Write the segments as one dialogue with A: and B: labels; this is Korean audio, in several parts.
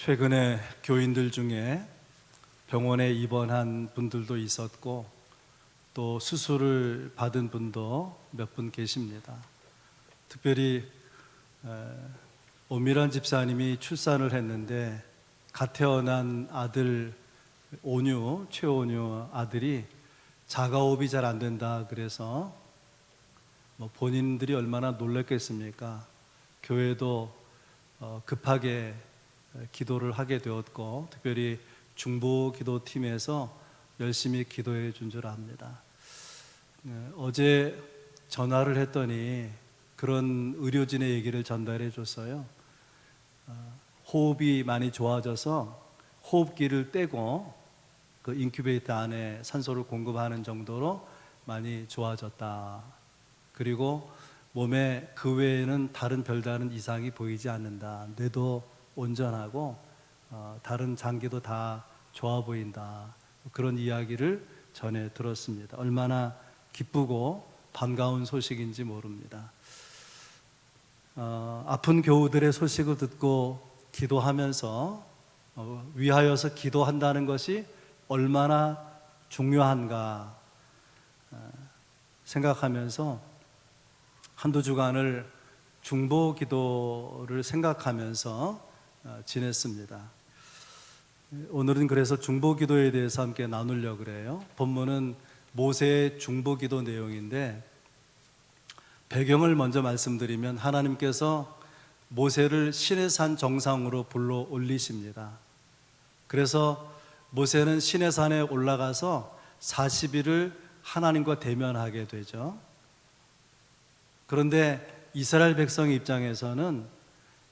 A: 최근에 교인들 중에 병원에 입원한 분들도 있었고 또 수술을 받은 분도 몇 분 계십니다. 특별히 오미란 집사님이 출산을 했는데 갓 태어난 아들 최온유 아들이 자가호흡이 잘 안 된다 그래서 본인들이 얼마나 놀랐겠습니까? 교회도 급하게 기도를 하게 되었고 특별히 중보기도팀에서 열심히 기도해 준 줄 압니다. 어제 전화를 했더니 그런 의료진의 얘기를 전달해 줬어요. 호흡이 많이 좋아져서 호흡기를 떼고 그 인큐베이터 안에 산소를 공급하는 정도로 많이 좋아졌다. 그리고 몸에 그 외에는 다른 별다른 이상이 보이지 않는다. 뇌도 온전하고 다른 장기도 다 좋아 보인다. 그런 이야기를 전해 들었습니다. 얼마나 기쁘고 반가운 소식인지 모릅니다. 아픈 교우들의 소식을 듣고 기도하면서 위하여서 기도한다는 것이 얼마나 중요한가 생각하면서 한두 주간을 중보 기도를 생각하면서 지냈습니다. 오늘은 그래서 중보 기도에 대해서 함께 나누려고 그래요. 본문은 모세의 중보 기도 내용인데 배경을 먼저 말씀드리면 하나님께서 모세를 시내산 정상으로 불러 올리십니다. 그래서 모세는 시내산에 올라가서 40일을 하나님과 대면하게 되죠. 그런데 이스라엘 백성 입장에서는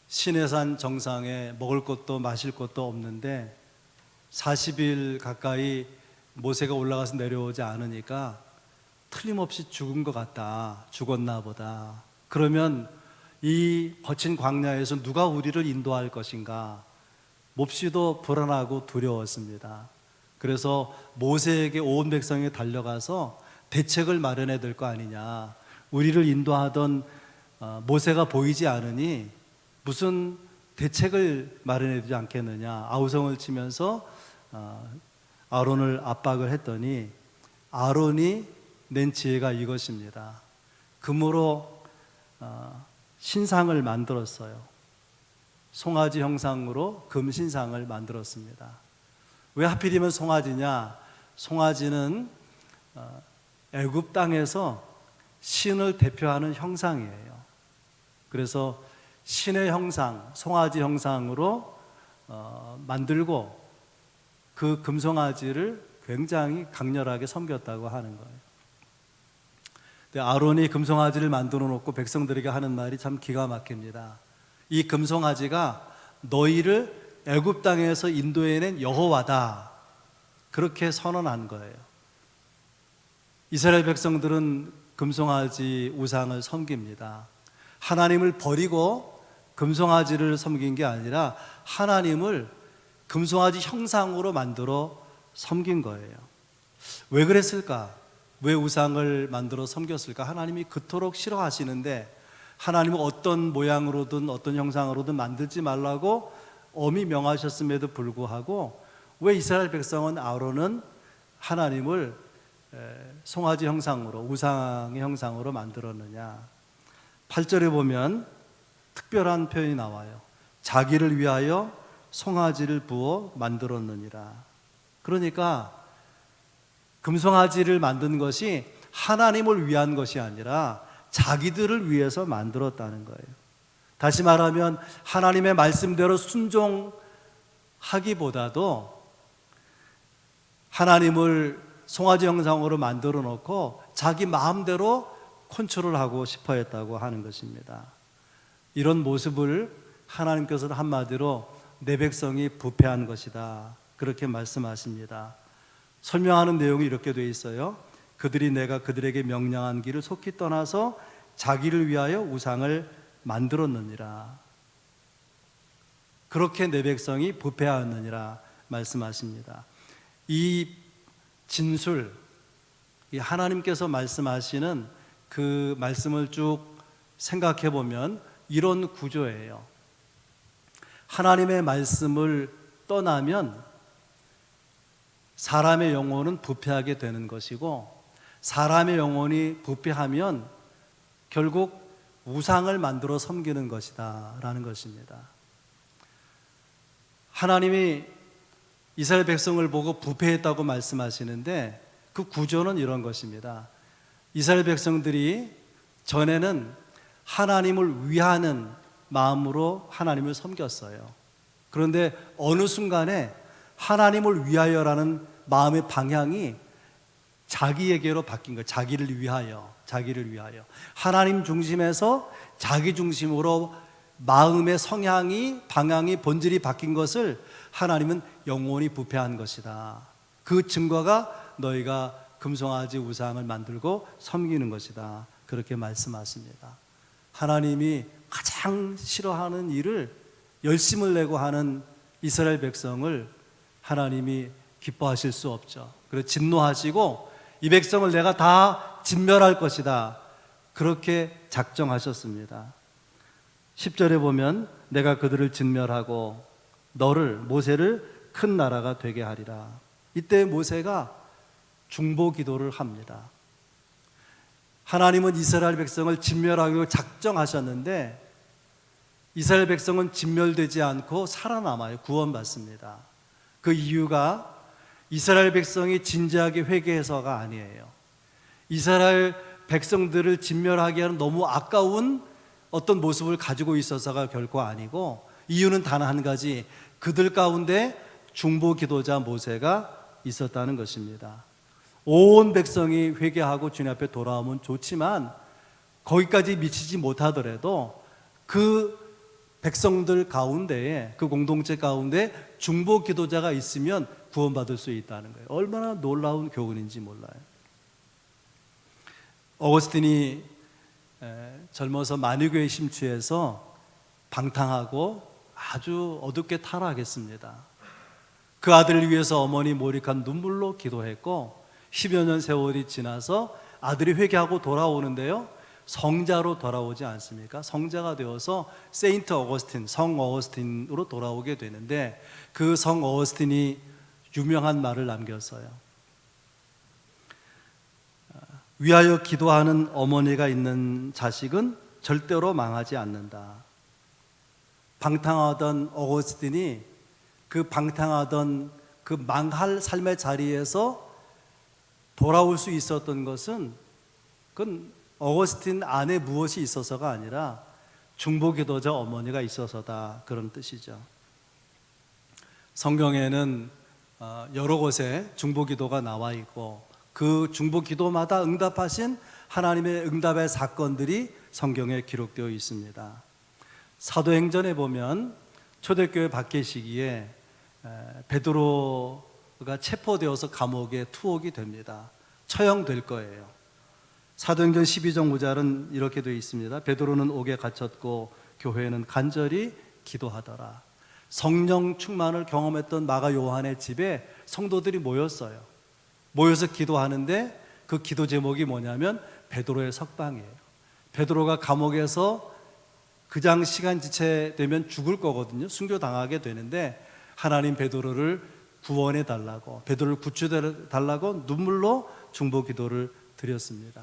A: 시내산 정상에 먹을 것도 마실 것도 없는데 40일 가까이 모세가 올라가서 내려오지 않으니까 틀림없이 죽은 것 같다, 죽었나 보다. 그러면 이 거친 광야에서 누가 우리를 인도할 것인가 몹시도 불안하고 두려웠습니다. 그래서 모세에게 온 백성이 달려가서 대책을 마련해야 될 거 아니냐. 우리를 인도하던 모세가 보이지 않으니 무슨 대책을 마련해야 되지 않겠느냐. 아우성을 치면서 아론을 압박을 했더니 아론이 낸 지혜가 이것입니다. 금으로 신상을 만들었어요. 송아지 형상으로 금 신상을 만들었습니다. 왜 하필이면 송아지냐? 송아지는 애굽 땅에서 신을 대표하는 형상이에요. 그래서 신의 형상, 송아지 형상으로 만들고 그 금송아지를 굉장히 강렬하게 섬겼다고 하는 거예요. 근데 아론이 금송아지를 만들어 놓고 백성들에게 하는 말이 참 기가 막힙니다. 이 금송아지가 너희를 애굽 땅에서 인도해낸 여호와다. 그렇게 선언한 거예요. 이스라엘 백성들은 금송아지 우상을 섬깁니다. 하나님을 버리고 금송아지를 섬긴 게 아니라 하나님을 금송아지 형상으로 만들어 섬긴 거예요. 왜 그랬을까? 왜 우상을 만들어 섬겼을까? 하나님이 그토록 싫어하시는데 하나님은 어떤 모양으로든 어떤 형상으로든 만들지 말라고 엄히 명하셨음에도 불구하고 왜 이스라엘 백성은 아론은 하나님을 송아지 형상으로 우상의 형상으로 만들었느냐? 8절에 보면 특별한 표현이 나와요. 자기를 위하여 송아지를 부어 만들었느니라. 그러니까 금송아지를 만든 것이 하나님을 위한 것이 아니라 자기들을 위해서 만들었다는 거예요. 다시 말하면 하나님의 말씀대로 순종하기보다도 하나님을 송아지 형상으로 만들어 놓고 자기 마음대로 컨트롤하고 싶어 했다고 하는 것입니다. 이런 모습을 하나님께서는 한마디로 내 백성이 부패한 것이다. 그렇게 말씀하십니다. 설명하는 내용이 이렇게 되어 있어요. 그들이 내가 그들에게 명령한 길을 속히 떠나서 자기를 위하여 우상을 만들었느니라. 그렇게 내 백성이 부패하였느니라 말씀하십니다. 이 진술, 이 하나님께서 말씀하시는 그 말씀을 쭉 생각해 보면 이런 구조예요. 하나님의 말씀을 떠나면 사람의 영혼은 부패하게 되는 것이고, 사람의 영혼이 부패하면 결국 우상을 만들어 섬기는 것이다 라는 것입니다. 하나님이 이스라엘 백성을 보고 부패했다고 말씀하시는데 그 구조는 이런 것입니다. 이스라엘 백성들이 전에는 하나님을 위하는 마음으로 하나님을 섬겼어요. 그런데 어느 순간에 하나님을 위하여라는 마음의 방향이 자기에게로 바뀐 거예요. 자기를 위하여. 하나님 중심에서 자기 중심으로 마음의 성향이, 방향이, 본질이 바뀐 것을 하나님은 영원히 부패한 것이다. 그 증거가 너희가 금송아지 우상을 만들고 섬기는 것이다. 그렇게 말씀하십니다. 하나님이 가장 싫어하는 일을 열심을 내고 하는 이스라엘 백성을 하나님이 기뻐하실 수 없죠. 그래서 진노하시고 이 백성을 내가 다 진멸할 것이다. 그렇게 작정하셨습니다. 10절에 보면 내가 그들을 진멸하고 너를, 모세를 큰 나라가 되게 하리라. 이때 모세가 중보 기도를 합니다. 하나님은 이스라엘 백성을 진멸하기로 작정하셨는데 이스라엘 백성은 진멸되지 않고 살아남아요. 구원받습니다. 그 이유가 이스라엘 백성이 진지하게 회개해서가 아니에요. 이스라엘 백성들을 진멸하기 위한 너무 아까운 어떤 모습을 가지고 있어서가 결코 아니고, 이유는 단 한 가지, 그들 가운데 중보 기도자 모세가 있었다는 것입니다. 온 백성이 회개하고 주님 앞에 돌아오면 좋지만 거기까지 미치지 못하더라도 그 백성들 가운데에, 그 공동체 가운데 중보 기도자가 있으면 구원받을 수 있다는 거예요. 얼마나 놀라운 교훈인지 몰라요. 어거스틴이 젊어서 만유교에 심취해서 방탕하고 아주 어둡게 타락했습니다. 그 아들을 위해서 어머니 몰입한 눈물로 기도했고 10여 년 세월이 지나서 아들이 회개하고 돌아오는데요, 성자로 돌아오지 않습니까? 성자가 되어서 세인트 어거스틴, 성 어거스틴으로 돌아오게 되는데 그 성 어거스틴이 유명한 말을 남겼어요. 위하여 기도하는 어머니가 있는 자식은 절대로 망하지 않는다. 방탕하던 어거스틴이 그 방탕하던 그 망할 삶의 자리에서 돌아올 수 있었던 것은 그건 어거스틴 안에 무엇이 있어서가 아니라 중보 기도자 어머니가 있어서다, 그런 뜻이죠. 성경에는 여러 곳에 중보 기도가 나와 있고 그 중보 기도마다 응답하신 하나님의 응답의 사건들이 성경에 기록되어 있습니다. 사도행전에 보면 초대교회 밖에 시기에 베드로가 체포되어서 감옥에 투옥이 됩니다. 처형될 거예요. 사도행전 12장 5절은 이렇게 되어 있습니다. 베드로는 옥에 갇혔고 교회는 간절히 기도하더라. 성령 충만을 경험했던 마가 요한의 집에 성도들이 모였어요. 모여서 기도하는데 그 기도 제목이 뭐냐면 베드로의 석방이에요. 베드로가 감옥에서 그장 시간 지체 되면 죽을 거거든요. 순교당하게 되는데 하나님 베드로를 구원해 달라고, 베드로를 구출해 달라고 눈물로 중보 기도를 드렸습니다.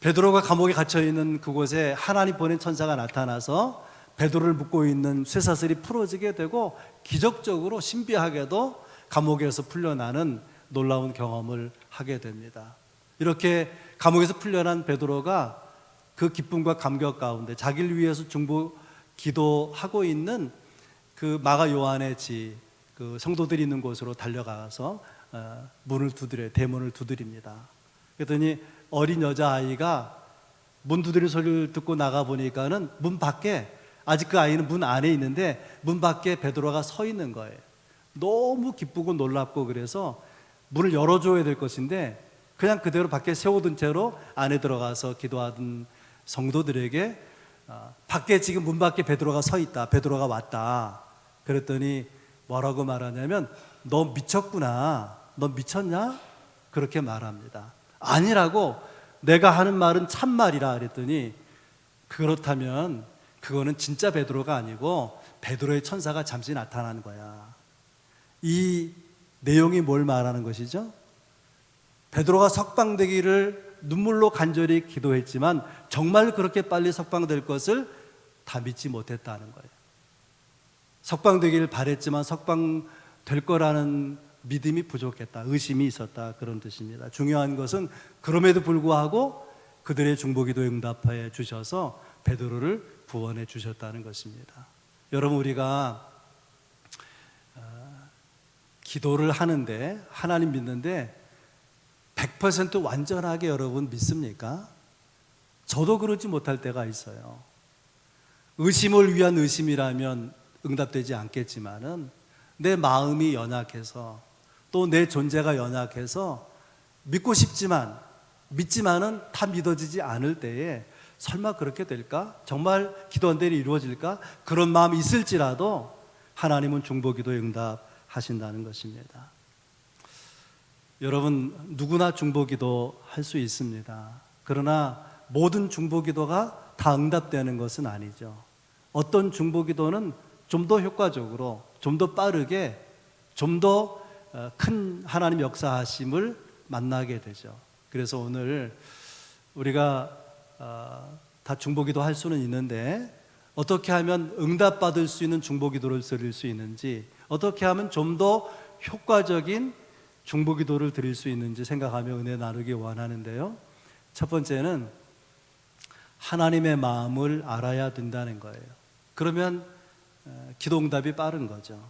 A: 베드로가 감옥에 갇혀 있는 그곳에 하나님 보낸 천사가 나타나서 베드로를 묶고 있는 쇠사슬이 풀어지게 되고 기적적으로 신비하게도 감옥에서 풀려나는 놀라운 경험을 하게 됩니다. 이렇게 감옥에서 풀려난 베드로가 그 기쁨과 감격 가운데 자기를 위해서 중보 기도하고 있는 그 마가 요한의 집, 그 성도들이 있는 곳으로 달려가서 문을 두드려요. 대문을 두드립니다. 그랬더니 어린 여자아이가 문 두드리는 소리를 듣고 나가보니까는 문 밖에, 아직 그 아이는 문 안에 있는데 문 밖에 베드로가 서 있는 거예요. 너무 기쁘고 놀랍고 그래서 문을 열어줘야 될 것인데 그냥 그대로 밖에 세워둔 채로 안에 들어가서 기도하던 성도들에게 밖에 지금 문 밖에 베드로가 서 있다, 베드로가 왔다. 그랬더니 뭐라고 말하냐면 너 미쳤구나, 너 미쳤냐? 그렇게 말합니다. 아니라고, 내가 하는 말은 참말이라 그랬더니 그렇다면 그거는 진짜 베드로가 아니고 베드로의 천사가 잠시 나타난 거야. 이 내용이 뭘 말하는 것이죠? 베드로가 석방되기를 눈물로 간절히 기도했지만 정말 그렇게 빨리 석방될 것을 다 믿지 못했다는 거예요. 석방되기를 바랬지만 석방될 거라는 믿음이 부족했다, 의심이 있었다, 그런 뜻입니다. 중요한 것은 그럼에도 불구하고 그들의 중보기도에 응답해 주셔서 베드로를 구원해 주셨다는 것입니다. 여러분, 우리가 기도를 하는데, 하나님 믿는데 100% 완전하게 여러분 믿습니까? 저도 그러지 못할 때가 있어요. 의심을 위한 의심이라면 응답되지 않겠지만은 내 마음이 연약해서, 또 내 존재가 연약해서 믿고 싶지만 믿지만은 다 믿어지지 않을 때에 설마 그렇게 될까? 정말 기도한 대로 이루어질까? 그런 마음이 있을지라도 하나님은 중보기도에 응답하신다는 것입니다. 여러분, 누구나 중보기도 할 수 있습니다. 그러나 모든 중보기도가 다 응답되는 것은 아니죠. 어떤 중보기도는 좀 더 효과적으로, 좀 더 빠르게, 좀 더 큰 하나님 역사하심을 만나게 되죠. 그래서 오늘 우리가 다 중보기도 할 수는 있는데 어떻게 하면 응답받을 수 있는 중보기도를 드릴 수 있는지, 어떻게 하면 좀 더 효과적인 중보기도를 드릴 수 있는지 생각하며 은혜 나누기 원하는데요. 첫 번째는 하나님의 마음을 알아야 된다는 거예요. 그러면 기도 응답이 빠른 거죠.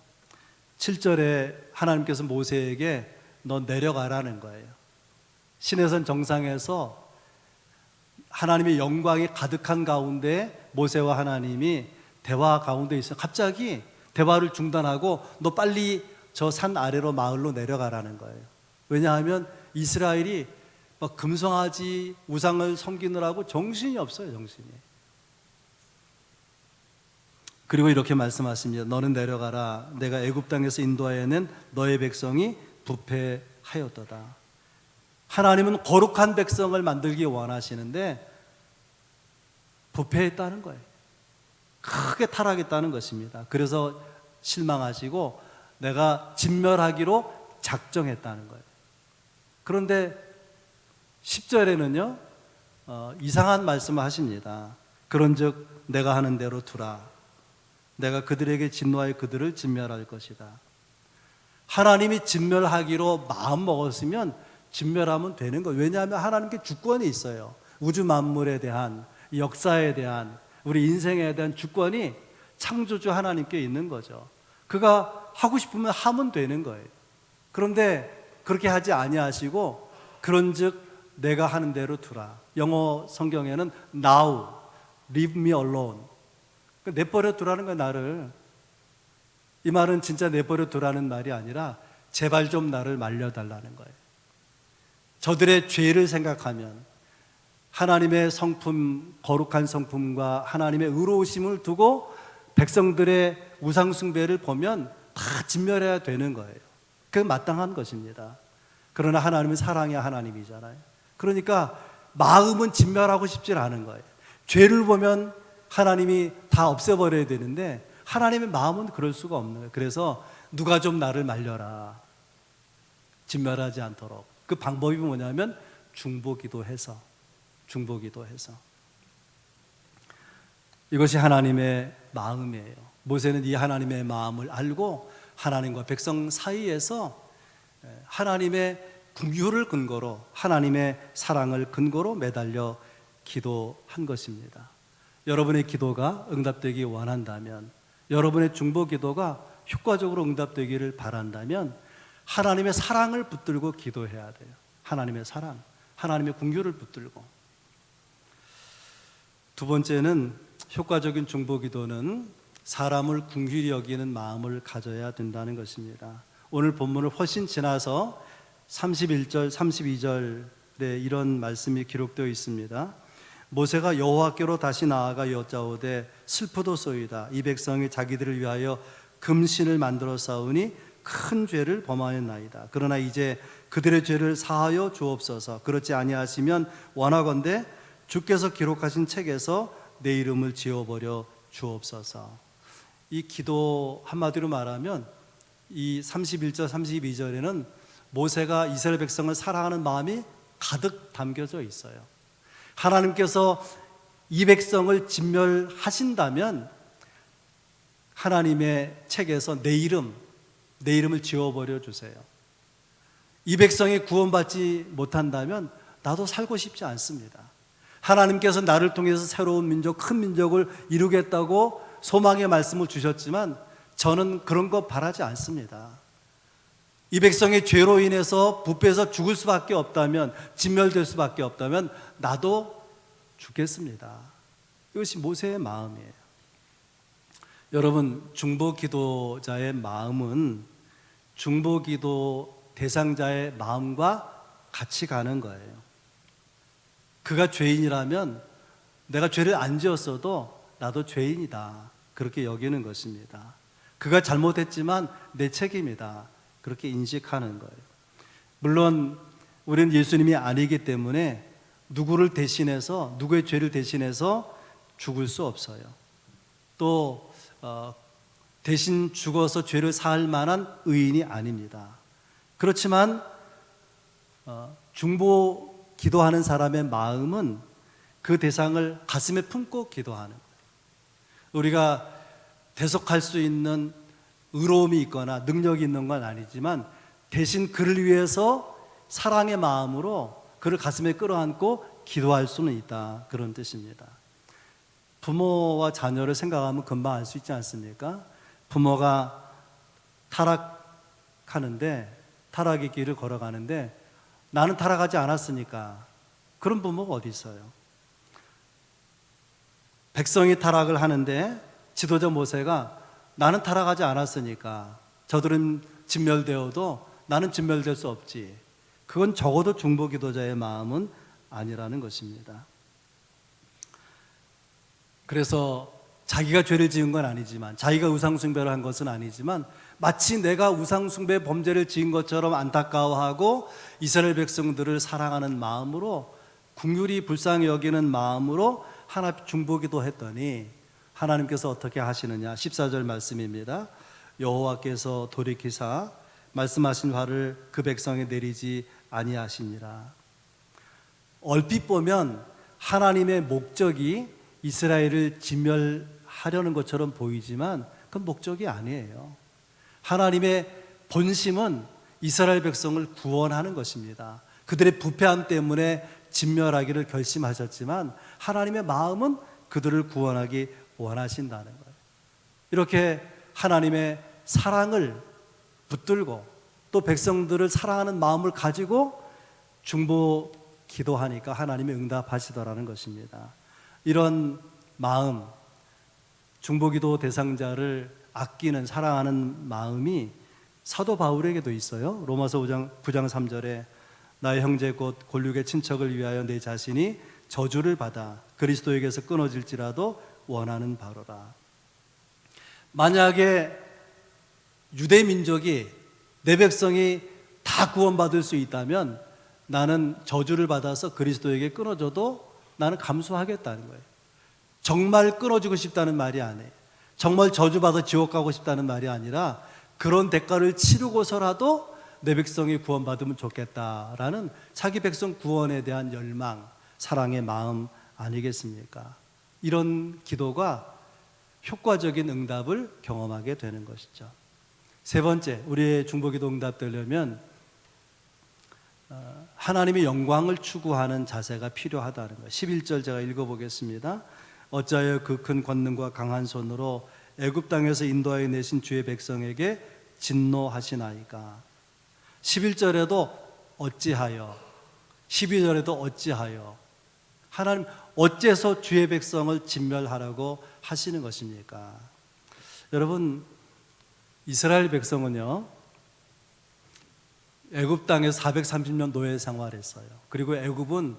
A: 7절에 하나님께서 모세에게 너 내려가라는 거예요. 시내산 정상에서 하나님의 영광이 가득한 가운데 모세와 하나님이 대화 가운데 있어요. 갑자기 대화를 중단하고 너 빨리 저 산 아래로 마을로 내려가라는 거예요. 왜냐하면 이스라엘이 막 금송아지 우상을 섬기느라고 정신이 없어요, 정신이. 그리고 이렇게 말씀하십니다. 너는 내려가라. 내가 애굽 땅에서 인도하여낸 너의 백성이 부패하였도다. 하나님은 거룩한 백성을 만들기 원하시는데 부패했다는 거예요. 크게 타락했다는 것입니다. 그래서 실망하시고 내가 진멸하기로 작정했다는 거예요. 그런데 10절에는요 이상한 말씀을 하십니다. 그런즉 내가 하는 대로 두라. 내가 그들에게 진노하여 그들을 진멸할 것이다. 하나님이 진멸하기로 마음 먹었으면 진멸하면 되는 거예요. 왜냐하면 하나님께 주권이 있어요. 우주 만물에 대한, 역사에 대한, 우리 인생에 대한 주권이 창조주 하나님께 있는 거죠. 그가 하고 싶으면 하면 되는 거예요. 그런데 그렇게 하지 아니하시고 그런즉 내가 하는 대로 두라. 영어 성경에는 now, leave me alone. 내버려 두라는 거예요, 나를. 이 말은 진짜 내버려 두라는 말이 아니라 제발 좀 나를 말려달라는 거예요. 저들의 죄를 생각하면 하나님의 성품, 거룩한 성품과 하나님의 의로우심을 두고 백성들의 우상숭배를 보면 다 진멸해야 되는 거예요. 그게 마땅한 것입니다. 그러나 하나님은 사랑의 하나님이잖아요. 그러니까 마음은 진멸하고 싶지 않은 거예요. 죄를 보면 하나님이 다 없애버려야 되는데 하나님의 마음은 그럴 수가 없는 거예요. 그래서 누가 좀 나를 말려라. 진멸하지 않도록. 그 방법이 뭐냐면 중보기도해서. 이것이 하나님의 마음이에요. 모세는 이 하나님의 마음을 알고 하나님과 백성 사이에서 하나님의 긍휼을 근거로, 하나님의 사랑을 근거로 매달려 기도한 것입니다. 여러분의 기도가 응답되기 원한다면, 여러분의 중보기도가 효과적으로 응답되기를 바란다면 하나님의 사랑을 붙들고 기도해야 돼요. 하나님의 사랑, 하나님의 긍휼을 붙들고. 두 번째는 효과적인 중보기도는 사람을 긍휼히 여기는 마음을 가져야 된다는 것입니다. 오늘 본문을 훨씬 지나서 31절, 32절에 이런 말씀이 기록되어 있습니다. 모세가 여호와께로 다시 나아가 여짜오되 슬프도소이다. 이 백성이 자기들을 위하여 금신을 만들어 쌓으니 큰 죄를 범하였나이다. 그러나 이제 그들의 죄를 사하여 주옵소서. 그렇지 아니하시면 원하건대 주께서 기록하신 책에서 내 이름을 지워버려 주옵소서. 이 기도 한마디로 말하면 이 31절 32절에는 모세가 이스라엘 백성을 사랑하는 마음이 가득 담겨져 있어요. 하나님께서 이 백성을 진멸하신다면 하나님의 책에서 내 이름을 지워버려 주세요. 이 백성이 구원받지 못한다면 나도 살고 싶지 않습니다. 하나님께서 나를 통해서 새로운 민족, 큰 민족을 이루겠다고 소망의 말씀을 주셨지만 저는 그런 거 바라지 않습니다. 이 백성의 죄로 인해서 부패해서 죽을 수밖에 없다면, 진멸될 수밖에 없다면 나도 죽겠습니다. 이것이 모세의 마음이에요. 여러분, 중보기도자의 마음은 중보기도 대상자의 마음과 같이 가는 거예요. 그가 죄인이라면 내가 죄를 안 지었어도 나도 죄인이다, 그렇게 여기는 것입니다. 그가 잘못했지만 내 책임이다, 그렇게 인식하는 거예요. 물론 우리는 예수님이 아니기 때문에 누구의 죄를 대신해서 죽을 수 없어요. 또 대신 죽어서 죄를 사할 만한 의인이 아닙니다. 그렇지만 중보 기도하는 사람의 마음은 그 대상을 가슴에 품고 기도하는 거예요. 우리가 대속할 수 있는 의로움이 있거나 능력이 있는 건 아니지만 대신 그를 위해서 사랑의 마음으로 그를 가슴에 끌어안고 기도할 수는 있다, 그런 뜻입니다. 부모와 자녀를 생각하면 금방 알 수 있지 않습니까? 부모가 타락의 길을 걸어가는데 나는 타락하지 않았으니까, 그런 부모가 어디 있어요? 백성이 타락을 하는데 지도자 모세가 나는 타락하지 않았으니까 저들은 진멸되어도 나는 진멸될 수 없지, 그건 적어도 중보기도자의 마음은 아니라는 것입니다. 그래서 자기가 죄를 지은 건 아니지만, 자기가 우상숭배를 한 것은 아니지만 마치 내가 우상숭배 범죄를 지은 것처럼 안타까워하고 이스라엘 백성들을 사랑하는 마음으로, 긍휼히 불쌍히 여기는 마음으로 하나님 중보기도 했더니 하나님께서 어떻게 하시느냐, 14절 말씀입니다. 여호와께서 돌이키사 말씀하신 화를 그 백성에 내리지 아니하시니라. 얼핏 보면 하나님의 목적이 이스라엘을 진멸하려는 것처럼 보이지만 그건 목적이 아니에요. 하나님의 본심은 이스라엘 백성을 구원하는 것입니다. 그들의 부패함 때문에 진멸하기를 결심하셨지만 하나님의 마음은 그들을 구원하기 원하신다는 거예요. 이렇게 하나님의 사랑을 붙들고 또 백성들을 사랑하는 마음을 가지고 중보 기도하니까 하나님이 응답하시더라는 것입니다. 이런 마음, 중보기도 대상자를 아끼는, 사랑하는 마음이 사도 바울에게도 있어요. 로마서 9장 3절에 나의 형제 곧 골육의 친척을 위하여 내 자신이 저주를 받아 그리스도에게서 끊어질지라도 원하는 바로라. 만약에 유대 민족이, 내 백성이 다 구원받을 수 있다면 나는 저주를 받아서 그리스도에게 끊어져도 나는 감수하겠다는 거예요. 정말 끊어지고 싶다는 말이 아니에요. 정말 저주받아 지옥 가고 싶다는 말이 아니라 그런 대가를 치르고서라도 내 백성이 구원받으면 좋겠다라는 자기 백성 구원에 대한 열망, 사랑의 마음 아니겠습니까? 이런 기도가 효과적인 응답을 경험하게 되는 것이죠. 세 번째, 우리의 중보기도 응답되려면 하나님의 영광을 추구하는 자세가 필요하다는 거예요. 11절 제가 읽어보겠습니다. 어찌하여 그 큰 권능과 강한 손으로 애굽 땅에서 인도하여 내신 주의 백성에게 진노하시나이까. 11절에도 어찌하여, 12절에도 어찌하여. 하나님 어째서 주의 백성을 진멸하라고 하시는 것입니까? 여러분, 이스라엘 백성은요, 애굽 땅에서 430년 노예 생활했어요. 그리고 애굽은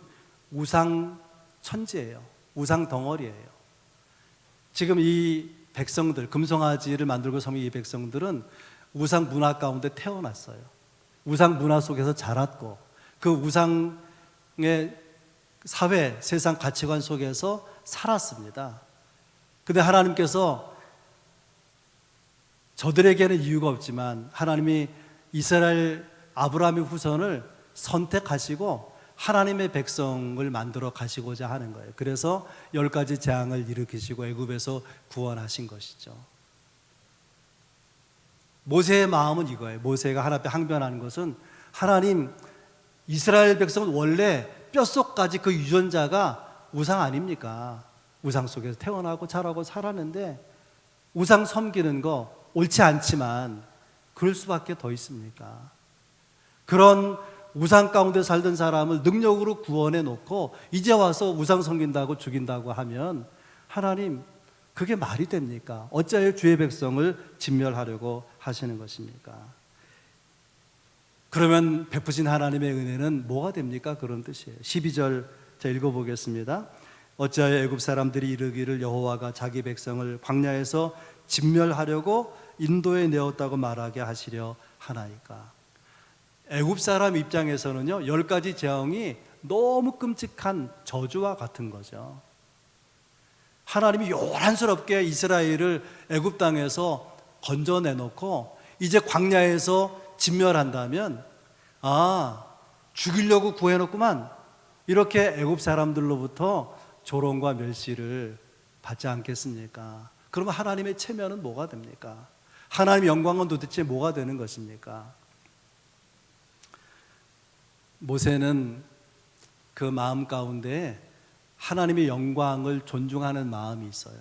A: 우상 천지예요. 우상 덩어리예요. 지금 이 백성들, 금송아지를 만들고 섬긴 이 백성들은 우상 문화 가운데 태어났어요. 우상 문화 속에서 자랐고 그 우상의 사회, 세상 가치관 속에서 살았습니다. 근데 하나님께서 저들에게는 이유가 없지만 하나님이 이스라엘 아브라함의 후손을 선택하시고 하나님의 백성을 만들어 가시고자 하는 거예요. 그래서 10가지 재앙을 일으키시고 애굽에서 구원하신 것이죠. 모세의 마음은 이거예요. 모세가 하나님 앞에 항변하는 것은 하나님, 이스라엘 백성은 원래 뼛속까지 그 유전자가 우상 아닙니까? 우상 속에서 태어나고 자라고 살았는데 우상 섬기는 거 옳지 않지만 그럴 수밖에 더 있습니까? 그런 우상 가운데 살던 사람을 능력으로 구원해 놓고 이제 와서 우상 섬긴다고 죽인다고 하면 하나님, 그게 말이 됩니까? 어찌하여 주의 백성을 진멸하려고 하시는 것입니까? 그러면 베푸신 하나님의 은혜는 뭐가 됩니까? 그런 뜻이에요. 12절 자 읽어보겠습니다. 어찌하여 애굽 사람들이 이르기를 여호와가 자기 백성을 광야에서 진멸하려고 인도에 내었다고 말하게 하시려 하나이까. 애굽 사람 입장에서는요, 10가지 재앙이 너무 끔찍한 저주와 같은 거죠. 하나님이 요란스럽게 이스라엘을 애굽 땅에서 건져내놓고 이제 광야에서 진멸한다면 죽이려고 구해놓구만, 이렇게 애굽 사람들로부터 조롱과 멸시를 받지 않겠습니까? 그러면 하나님의 체면은 뭐가 됩니까? 하나님의 영광은 도대체 뭐가 되는 것입니까? 모세는 그 마음 가운데 하나님의 영광을 존중하는 마음이 있어요.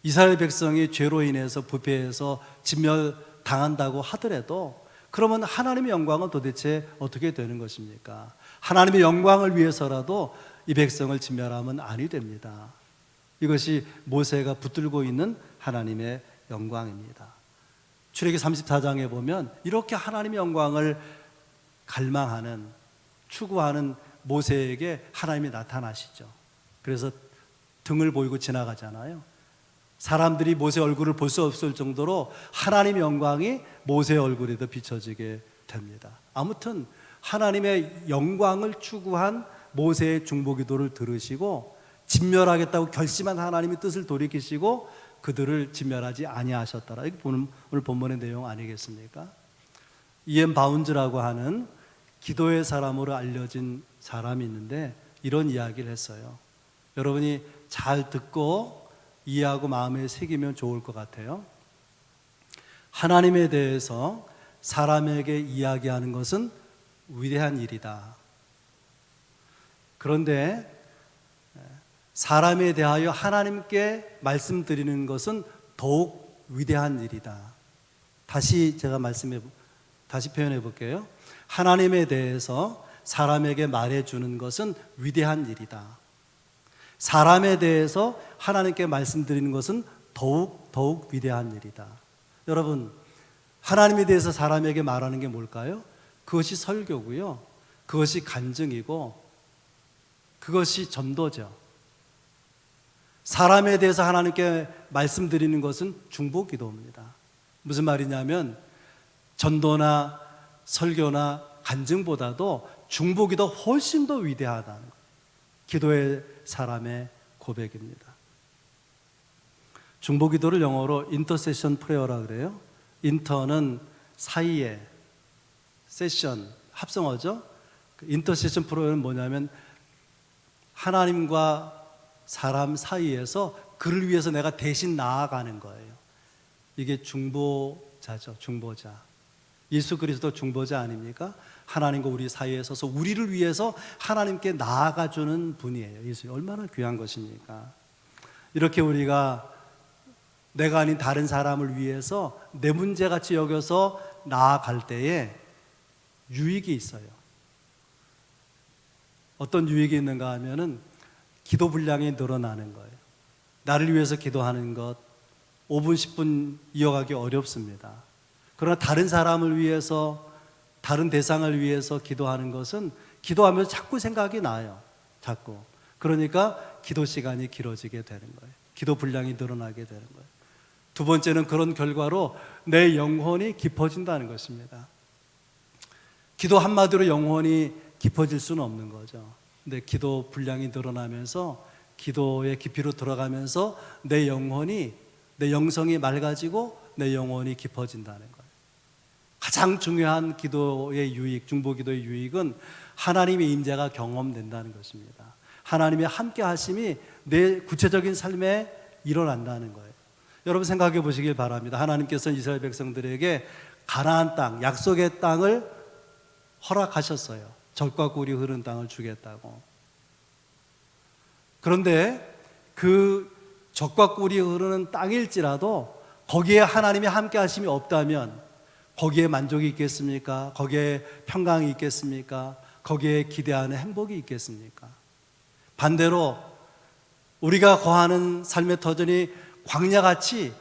A: 이스라엘 백성이 죄로 인해서 부패해서 진멸당한다고 하더라도 그러면 하나님의 영광은 도대체 어떻게 되는 것입니까? 하나님의 영광을 위해서라도 이 백성을 진멸하면 아니 됩니다. 이것이 모세가 붙들고 있는 하나님의 영광입니다. 출애기 34장에 보면 이렇게 하나님의 영광을 갈망하는, 추구하는 모세에게 하나님이 나타나시죠. 그래서 등을 보이고 지나가잖아요. 사람들이 모세 얼굴을 볼 수 없을 정도로 하나님의 영광이 모세의 얼굴에도 비춰지게 됩니다. 아무튼 하나님의 영광을 추구한 모세의 중보기도를 들으시고 진멸하겠다고 결심한 하나님의 뜻을 돌이키시고 그들을 진멸하지 아니하셨더라. 이게 오늘 본문의 내용 아니겠습니까? 이엠 바운즈라고 하는 기도의 사람으로 알려진 사람이 있는데 이런 이야기를 했어요. 여러분이 잘 듣고 이해하고 마음에 새기면 좋을 것 같아요. 하나님에 대해서 사람에게 이야기하는 것은 위대한 일이다. 그런데 사람에 대하여 하나님께 말씀드리는 것은 더욱 위대한 일이다. 다시 표현해 볼게요. 하나님에 대해서 사람에게 말해주는 것은 위대한 일이다. 사람에 대해서 하나님께 말씀드리는 것은 더욱 위대한 일이다. 여러분, 하나님에 대해서 사람에게 말하는 게 뭘까요? 그것이 설교고요, 그것이 간증이고 그것이 전도죠. 사람에 대해서 하나님께 말씀드리는 것은 중보기도입니다. 무슨 말이냐면 전도나 설교나 간증보다도 중보기도 훨씬 더 위대하다는 거예요. 기도의 사람의 고백입니다. 중보기도를 영어로 인터세션 프레어라 그래요. 인터는 사이에, 세션 합성어죠. 인터세션 프레어는 뭐냐면 하나님과 사람 사이에서 그를 위해서 내가 대신 나아가는 거예요. 이게 중보자죠. 중보자. 예수 그리스도 중보자 아닙니까? 하나님과 우리 사이에 서서 우리를 위해서 하나님께 나아가주는 분이에요. 예수 얼마나 귀한 것입니까? 이렇게 우리가 내가 아닌 다른 사람을 위해서 내 문제같이 여겨서 나아갈 때에 유익이 있어요. 어떤 유익이 있는가 하면은 기도 분량이 늘어나는 거예요. 나를 위해서 기도하는 것 5분, 10분 이어가기 어렵습니다. 그러나 다른 사람을 위해서, 다른 대상을 위해서 기도하는 것은 기도하면서 자꾸 생각이 나요. 자꾸. 그러니까 기도 시간이 길어지게 되는 거예요. 기도 분량이 늘어나게 되는 거예요. 두 번째는 그런 결과로 내 영혼이 깊어진다는 것입니다. 기도 한마디로 영혼이 깊어질 수는 없는 거죠. 근데 기도 분량이 늘어나면서 기도의 깊이로 들어가면서 내 영성이 맑아지고 내 영혼이 깊어진다는 거예요. 가장 중요한 기도의 유익, 중보기도의 유익은 하나님의 임재가 경험된다는 것입니다. 하나님의 함께 하심이 내 구체적인 삶에 일어난다는 거예요. 여러분 생각해 보시길 바랍니다. 하나님께서는 이스라엘 백성들에게 가나안 땅, 약속의 땅을 허락하셨어요. 젖과 꿀이 흐르는 땅을 주겠다고. 그런데 그 젖과 꿀이 흐르는 땅일지라도 거기에 하나님의 함께 하심이 없다면 거기에 만족이 있겠습니까? 거기에 평강이 있겠습니까? 거기에 기대하는 행복이 있겠습니까? 반대로 우리가 거하는 삶의 터전이 광야같이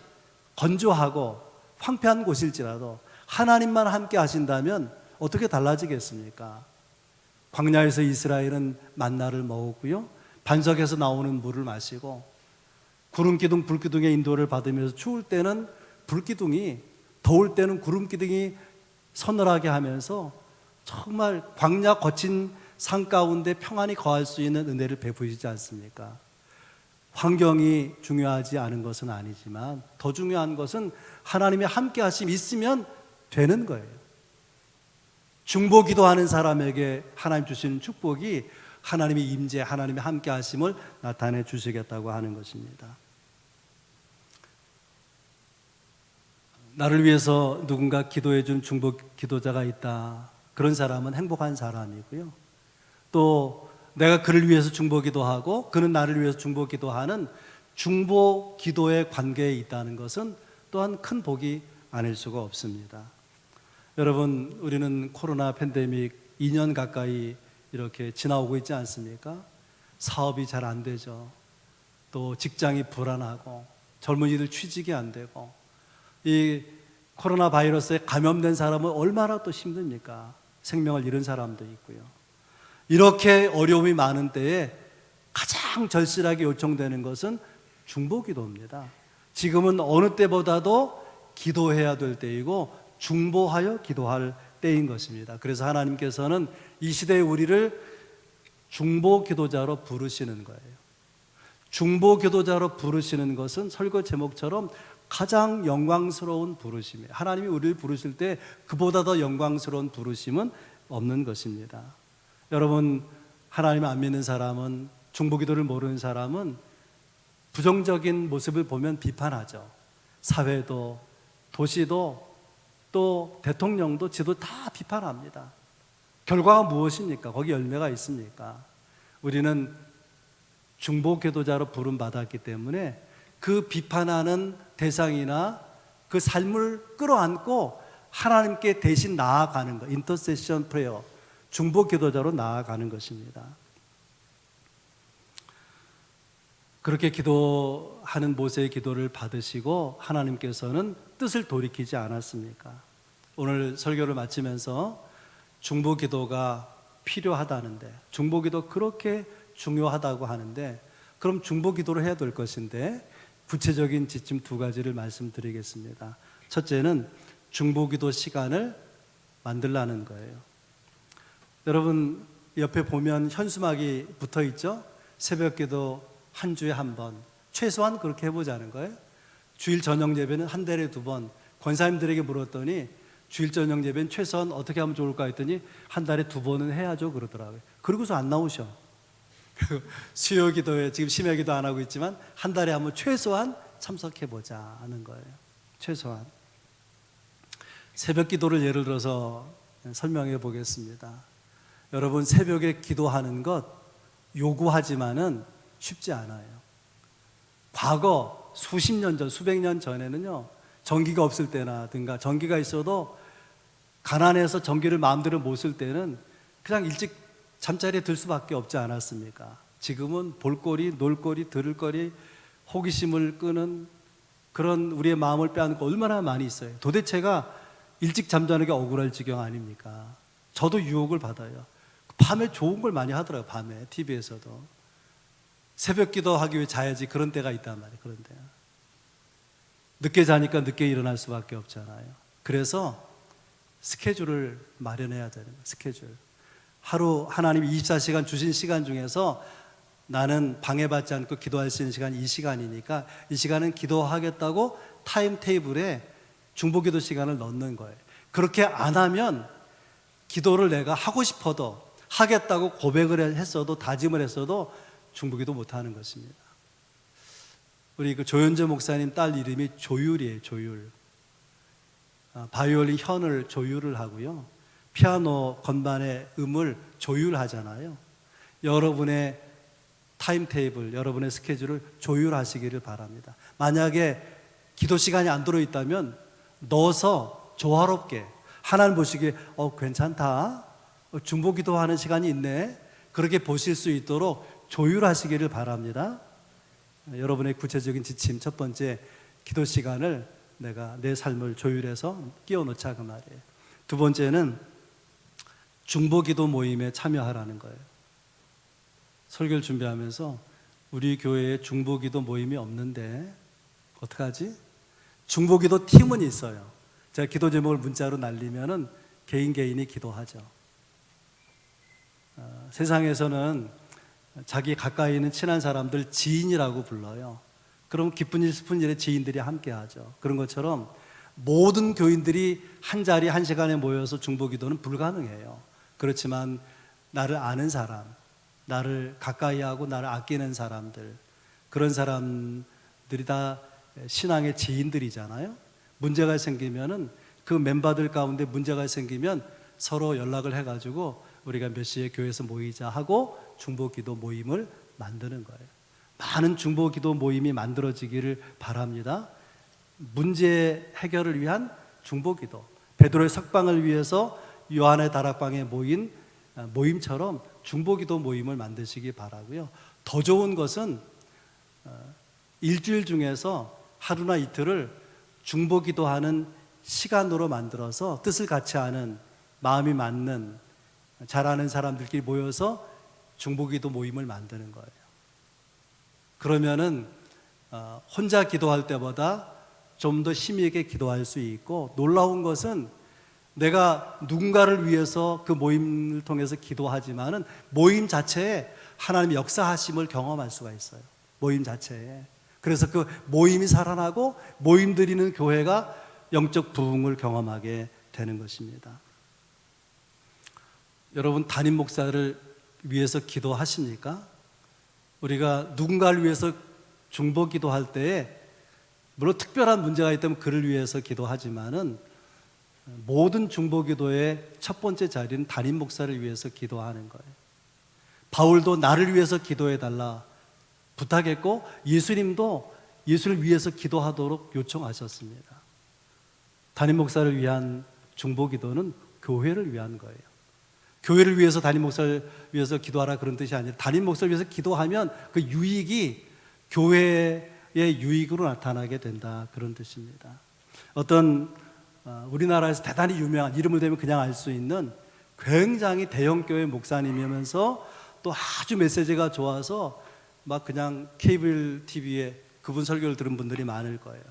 A: 건조하고 황폐한 곳일지라도 하나님만 함께 하신다면 어떻게 달라지겠습니까? 광야에서 이스라엘은 만나를 먹었고요, 반석에서 나오는 물을 마시고 구름기둥 불기둥의 인도를 받으면서 추울 때는 불기둥이, 더울 때는 구름기둥이 서늘하게 하면서 정말 광야 거친 산 가운데 평안히 거할 수 있는 은혜를 베푸시지 않습니까? 환경이 중요하지 않은 것은 아니지만 더 중요한 것은 하나님의 함께 하심이 있으면 되는 거예요. 중보 기도하는 사람에게 하나님 주시는 축복이 하나님의 임재, 하나님의 함께 하심을 나타내 주시겠다고 하는 것입니다. 나를 위해서 누군가 기도해 준 중보 기도자가 있다, 그런 사람은 행복한 사람이고요, 또 내가 그를 위해서 중보 기도하고 그는 나를 위해서 중보 기도하는 중보 기도의 관계에 있다는 것은 또한 큰 복이 아닐 수가 없습니다. 여러분, 우리는 코로나 팬데믹 2년 가까이 이렇게 지나오고 있지 않습니까? 사업이 잘 안 되죠. 또 직장이 불안하고 젊은이들 취직이 안 되고, 이 코로나 바이러스에 감염된 사람은 얼마나 또 힘듭니까? 생명을 잃은 사람도 있고요. 이렇게 어려움이 많은 때에 가장 절실하게 요청되는 것은 중보기도입니다. 지금은 어느 때보다도 기도해야 될 때이고 중보하여 기도할 때인 것입니다. 그래서 하나님께서는 이 시대의 우리를 중보기도자로 부르시는 거예요. 중보기도자로 부르시는 것은 설교 제목처럼 가장 영광스러운 부르심이에요. 하나님이 우리를 부르실 때 그보다 더 영광스러운 부르심은 없는 것입니다. 여러분, 하나님 안 믿는 사람은, 중보기도를 모르는 사람은 부정적인 모습을 보면 비판하죠. 사회도, 도시도, 또 대통령도, 지도 다 비판합니다. 결과가 무엇입니까? 거기 열매가 있습니까? 우리는 중보기도자로 부름받았기 때문에 그 비판하는 대상이나 그 삶을 끌어안고 하나님께 대신 나아가는 것, 인터세션 프레어, 중보기도자로 나아가는 것입니다. 그렇게 기도하는 모세의 기도를 받으시고 하나님께서는 뜻을 돌이키지 않았습니까? 오늘 설교를 마치면서 중보기도가 필요하다는데, 중보기도 그렇게 중요하다고 하는데, 그럼 중보기도를 해야 될 것인데 구체적인 지침 두 가지를 말씀드리겠습니다. 첫째는 중보기도 시간을 만들라는 거예요. 여러분, 옆에 보면 현수막이 붙어 있죠? 새벽기도 한 주에 한 번, 최소한 그렇게 해보자는 거예요. 주일 저녁 예배는 한 달에 2번. 권사님들에게 물었더니 주일 저녁 예배는 최소한 어떻게 하면 좋을까 했더니 한 달에 2번은 해야죠 그러더라고요. 그러고서 안 나오셔. 수요기도에 지금 심야기도 안 하고 있지만 한 달에 한번 최소한 참석해보자 하는 거예요. 최소한. 새벽기도를 예를 들어서 설명해 보겠습니다. 여러분, 새벽에 기도하는 것 요구하지만은 쉽지 않아요. 과거 수십 년 전, 수백 년 전에는요, 전기가 없을 때나든가 전기가 있어도 가난해서 전기를 마음대로 못 쓸 때는 그냥 일찍 잠자리에 들 수밖에 없지 않았습니까? 지금은 볼거리, 놀거리, 들을거리, 호기심을 끄는 그런 우리의 마음을 빼앗고 얼마나 많이 있어요. 도대체가 일찍 잠자는 게 억울할 지경 아닙니까? 저도 유혹을 받아요. 밤에 좋은 걸 많이 하더라고요. 밤에 TV에서도 새벽 기도하기 위해 자야지, 그런 때가 있단 말이에요. 그런 때야. 늦게 자니까 늦게 일어날 수밖에 없잖아요. 그래서 스케줄을 마련해야 되는 거예요. 스케줄. 하루 하나님이 24시간 주신 시간 중에서 나는 방해받지 않고 기도할 수 있는 시간이 이 시간이니까 이 시간은 기도하겠다고 타임테이블에 중보기도 시간을 넣는 거예요. 그렇게 안 하면 기도를 내가 하고 싶어도 하겠다고 고백을 했어도 다짐을 했어도 중보기도 못하는 것입니다. 우리 그 조현재 목사님 딸 이름이 조율이에요. 조율. 바이올린 현을 조율을 하고요, 피아노 건반의 음을 조율하잖아요. 여러분의 타임테이블, 여러분의 스케줄을 조율하시기를 바랍니다. 만약에 기도 시간이 안 들어있다면 넣어서 조화롭게, 하나님 보시기에 괜찮다, 중보기도 하는 시간이 있네, 그렇게 보실 수 있도록 조율하시기를 바랍니다. 여러분의 구체적인 지침, 첫 번째, 기도 시간을 내가 내 삶을 조율해서 끼워 넣자, 그 말이에요. 두 번째는 중보기도 모임에 참여하라는 거예요. 설교를 준비하면서 우리 교회에 중보기도 모임이 없는데 어떡하지? 중보기도 팀은 있어요. 제가 기도 제목을 문자로 날리면은 개인이 기도하죠. 세상에서는 자기 가까이 있는 친한 사람들 지인이라고 불러요. 그럼 기쁜 일 슬픈 일에 지인들이 함께 하죠. 그런 것처럼 모든 교인들이 한 자리 한 시간에 모여서 중보기도는 불가능해요. 그렇지만 나를 아는 사람, 나를 가까이 하고 나를 아끼는 사람들, 그런 사람들이 다 신앙의 지인들이잖아요. 문제가 생기면은 그 멤버들 가운데 문제가 생기면 서로 연락을 해가지고 우리가 몇 시에 교회에서 모이자 하고 중보기도 모임을 만드는 거예요. 많은 중보기도 모임이 만들어지기를 바랍니다. 문제 해결을 위한 중보기도, 베드로의 석방을 위해서 요한의 다락방에 모인 모임처럼 중보기도 모임을 만드시기 바라고요. 더 좋은 것은 일주일 중에서 하루나 이틀을 중보기도하는 시간으로 만들어서 뜻을 같이 하는, 마음이 맞는, 잘 아는 사람들끼리 모여서 중보기도 모임을 만드는 거예요. 그러면은 혼자 기도할 때보다 좀 더 힘있게 기도할 수 있고, 놀라운 것은 내가 누군가를 위해서 그 모임을 통해서 기도하지만은 모임 자체에 하나님의 역사하심을 경험할 수가 있어요. 모임 자체에. 그래서 그 모임이 살아나고 모임 드리는 교회가 영적 부흥을 경험하게 되는 것입니다. 여러분, 담임 목사를 위해서 기도하십니까? 우리가 누군가를 위해서 중보 기도할 때에 물론 특별한 문제가 있다면 그를 위해서 기도하지만은 모든 중보 기도의 첫 번째 자리는 담임 목사를 위해서 기도하는 거예요. 바울도 나를 위해서 기도해 달라 부탁했고, 예수님도 예수를 위해서 기도하도록 요청하셨습니다. 담임 목사를 위한 중보 기도는 교회를 위한 거예요. 교회를 위해서 담임 목사를 위해서 기도하라 그런 뜻이 아니라, 담임 목사를 위해서 기도하면 그 유익이 교회의 유익으로 나타나게 된다, 그런 뜻입니다. 어떤 우리나라에서 대단히 유명한, 이름을 대면 그냥 알 수 있는 굉장히 대형교회 목사님이면서 또 아주 메시지가 좋아서 막 그냥 케이블 TV에 그분 설교를 들은 분들이 많을 거예요.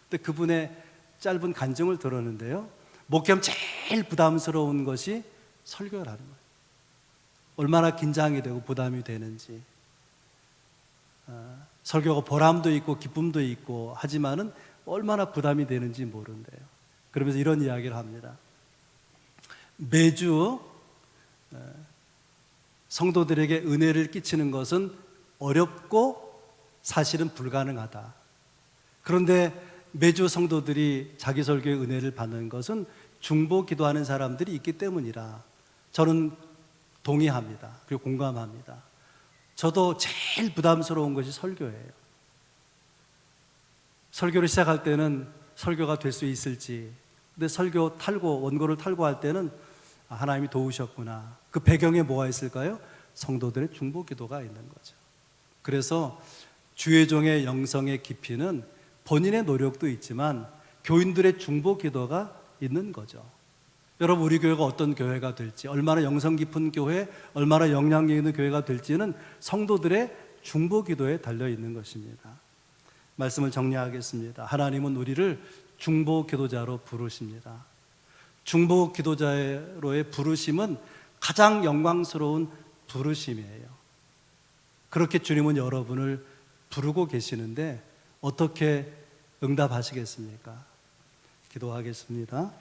A: 근데 그분의 짧은 간증을 들었는데요, 목회하면 제일 부담스러운 것이 설교를 하는 거예요. 얼마나 긴장이 되고 부담이 되는지. 설교가 보람도 있고 기쁨도 있고 하지만은 얼마나 부담이 되는지 모른대요. 그러면서 이런 이야기를 합니다. 매주 성도들에게 은혜를 끼치는 것은 어렵고 사실은 불가능하다. 그런데 매주 성도들이 자기 설교의 은혜를 받는 것은 중보 기도하는 사람들이 있기 때문이라 저는 동의합니다. 그리고 공감합니다. 저도 제일 부담스러운 것이 설교예요. 설교를 시작할 때는 설교가 될 수 있을지, 근데 설교 탈고 원고를 탈고 할 때는 하나님이 도우셨구나. 그 배경에 뭐가 있을까요? 성도들의 중보 기도가 있는 거죠. 그래서 주의 종의 영성의 깊이는 본인의 노력도 있지만 교인들의 중보 기도가 있는 거죠. 여러분, 우리 교회가 어떤 교회가 될지, 얼마나 영성 깊은 교회, 얼마나 영향력 있는 교회가 될지는 성도들의 중보 기도에 달려 있는 것입니다. 말씀을 정리하겠습니다. 하나님은 우리를 중보 기도자로 부르십니다. 중보 기도자로의 부르심은 가장 영광스러운 부르심이에요. 그렇게 주님은 여러분을 부르고 계시는데 어떻게 응답하시겠습니까? 기도하겠습니다.